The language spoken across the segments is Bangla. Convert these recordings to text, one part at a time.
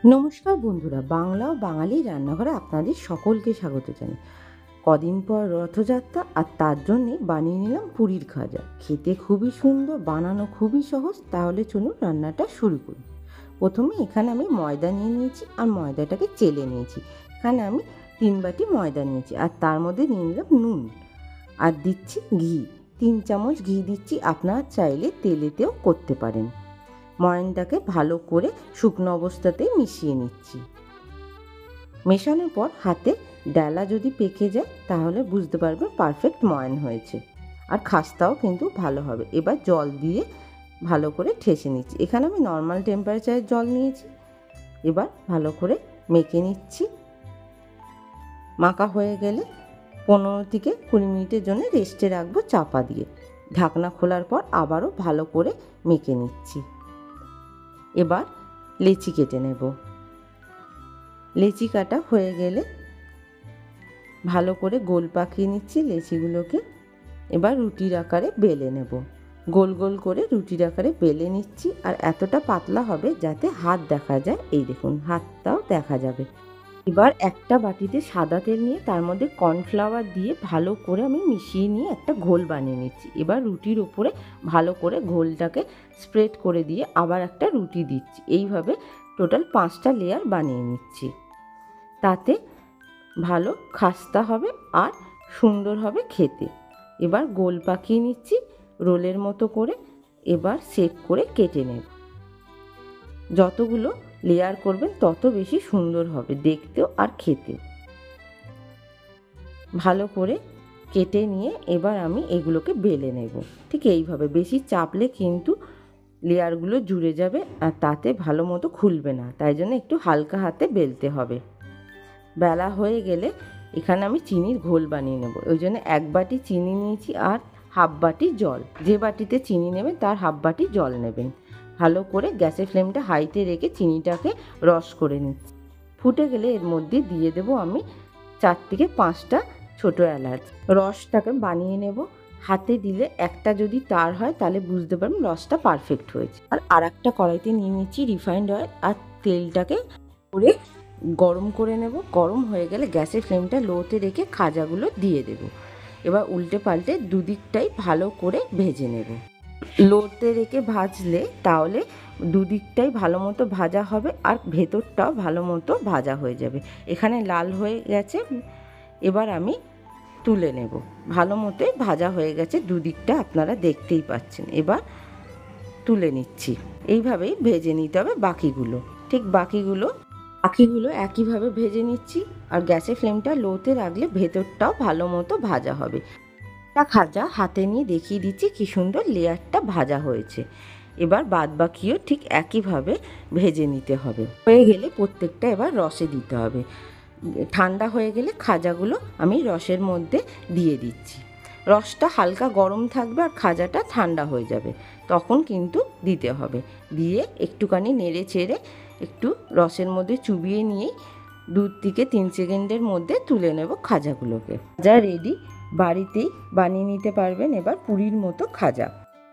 নমস্কার বন্ধুরা, বাংলা ও বাঙালি রান্নাঘরে আপনাদের সকলকে স্বাগত জানাই। কদিন পর রথযাত্রা, আর তার জন্যে বানিয়ে নিলাম পুরীর খাজা। খেতে খুবই সুন্দর, বানানো খুবই সহজ। তাহলে চলুন রান্নাটা শুরু করি। প্রথমে এখানে আমি ময়দা নিয়ে নিয়েছি আর ময়দাটাকে চেলে নিয়েছি। এখানে আমি 3 বাটি ময়দা নিয়েছি আর তার মধ্যে নিয়ে নিলাম নুন আর দিচ্ছি ঘি। 3 চামচ ঘি দিচ্ছি, আপনারা চাইলে তেলেতেও করতে পারেন। ময়ানটাকে ভালো করে শুকনো অবস্থাতেই মিশিয়ে নিচ্ছি। মেশানোর পর হাতে ডালা যদি পেকে যায় তাহলে বুঝতে পারবে পারফেক্ট ময়ান হয়েছে, আর খাস্তাও কিন্তু ভালো হবে। এবার জল দিয়ে ভালো করে ঠেসে নিচ্ছি। এখানে আমি নর্মাল টেম্পারেচারের জল নিয়েছি। এবার ভালো করে মেখে নিচ্ছি। মাখা হয়ে গেলে 15 থেকে 20 মিনিটের জন্য রেস্টে রাখবো চাপা দিয়ে। ঢাকনা খোলার পর আবারও ভালো করে মেখে নিচ্ছি। এবার লেচি কেটে নেব। লেচি কাটা হয়ে গেলে ভালো করে গোল পাকিয়ে নিচ্ছি লেচিগুলোকে। এবার রুটির আকারে বেলে নেব। গোল গোল করে রুটির আকারে বেলে নিচ্ছি, আর এতটা পাতলা হবে যাতে হাত দেখা যায়। এই দেখুন, হাতটাও দেখা যাবে। এবার একটা বাটিতে সাদা তেল নিয়ে তার মধ্যে কর্নফ্লাওয়ার দিয়ে ভালো করে আমি মিশিয়ে নিয়ে একটা ঘোল বানিয়ে নিচ্ছি। এবার রুটির উপরে ভালো করে ঘোলটাকে স্প্রেড করে দিয়ে আবার একটা রুটি দিচ্ছি। এইভাবে টোটাল 5টা লেয়ার বানিয়ে নিচ্ছি। তাতে ভালো খাস্তা হবে আর সুন্দর হবে খেতে। এবার গোল পাকিয়ে নিচ্ছি রোলের মতো করে। এবার শেপ করে কেটে নেব। যতগুলো লেয়ার করবেন তত বেশি সুন্দর হবে দেখতেও আর খেতেও। ভালো করে কেটে নিয়ে এবার আমি এগুলোকে বেলে নেব। ঠিক এইভাবে, বেশি চাপলে কিন্তু লেয়ারগুলো জুড়ে যাবে আর তাতে ভালো মতো খুলবে না, তাই জন্য একটু হালকা হাতে বেলতে হবে। বেলা হয়ে গেলে এখানে আমি চিনির ঘোল বানিয়ে নেব। ওই জন্য 1 বাটি চিনি নিয়েছি আর হাফ বাটি জল। যে বাটিতে চিনি নেবেন তার হাফ বাটি জল নেবেন। ভালো করে গ্যাসের ফ্লেমটা হাইতে রেখে চিনিটাকে রস করে নিচ্ছি। ফুটে গেলে এর মধ্যে দিয়ে দেব আমি 4 থেকে 5টা ছোটো এলাচ। রসটাকে বানিয়ে নেব। হাতে দিলে একটা যদি তার হয় তাহলে বুঝতে পারবেন রসটা পারফেক্ট হয়েছে। আর একটা কড়াইতে নিয়ে নিচ্ছি রিফাইন্ড অয়েল, আর তেলটাকে করে গরম করে নেব। গরম হয়ে গেলে গ্যাসের ফ্লেমটা লোতে রেখে খাজাগুলো দিয়ে দেব। এবার উল্টে পাল্টে দুদিকটাই ভালো করে ভেজে নেব। লোতে রেখে ভাজলে তাহলে দুদিকটাই ভালো মতো ভাজা হবে আর ভেতরটাও ভালো মতো ভাজা হয়ে যাবে। এখানে লাল হয়ে গেছে, এবার আমি তুলে নেব। ভালো মতোই ভাজা হয়ে গেছে দুদিকটা, আপনারা দেখতেই পাচ্ছেন। এবার তুলে নিচ্ছি। এইভাবেই ভেজে নিতে হবে বাকিগুলো। ঠিক বাকিগুলো একইভাবে ভেজে নিচ্ছি, আর গ্যাসের ফ্লেমটা লোতে রাখলে ভেতরটাও ভালো মতো ভাজা হবে। একটা খাজা হাতে নিয়ে দেখিয়ে দিচ্ছি কি সুন্দর লেয়ারটা ভাজা হয়েছে। এবার বাদ বাকিও ঠিক একইভাবে ভেজে নিতে হবে। হয়ে গেলে প্রত্যেকটা এবার রসে দিতে হবে। ঠান্ডা হয়ে গেলে খাজাগুলো আমি রসের মধ্যে দিয়ে দিচ্ছি। রসটা হালকা গরম থাকবে আর খাজাটা ঠান্ডা হয়ে যাবে, তখন কিন্তু দিতে হবে। দিয়ে একটুখানি নেড়ে চেড়ে একটু রসের মধ্যে চুবিয়ে নিয়েই 2 থেকে 3 সেকেন্ডের মধ্যে তুলে নেব খাজাগুলোকে। খাজা রেডি, বাড়িতেই বানিয়ে নিতে পারবেন এবার পুরীর মতো খাজা।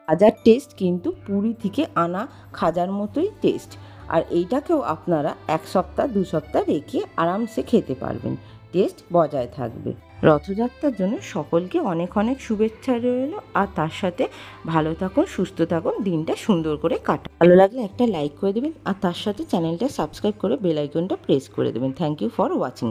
খাজার টেস্ট কিন্তু পুরী থেকে আনা খাজার মতোই টেস্ট। আর এইটাকেও আপনারা 1 সপ্তাহ 2 সপ্তাহ রেখে আরামসে খেতে পারবেন, টেস্ট বজায় থাকবে। রথযাত্রার জন্য সকলকে অনেক অনেক শুভেচ্ছা রইল, আর তার সাথে ভালো থাকুন, সুস্থ থাকুন, দিনটা সুন্দর করে কাটান। ভালো লাগলে একটা লাইক করে দেবেন, আর তার সাথে চ্যানেলটা সাবস্ক্রাইব করে বেল আইকনটা প্রেস করে দেবেন। Thank you for watching.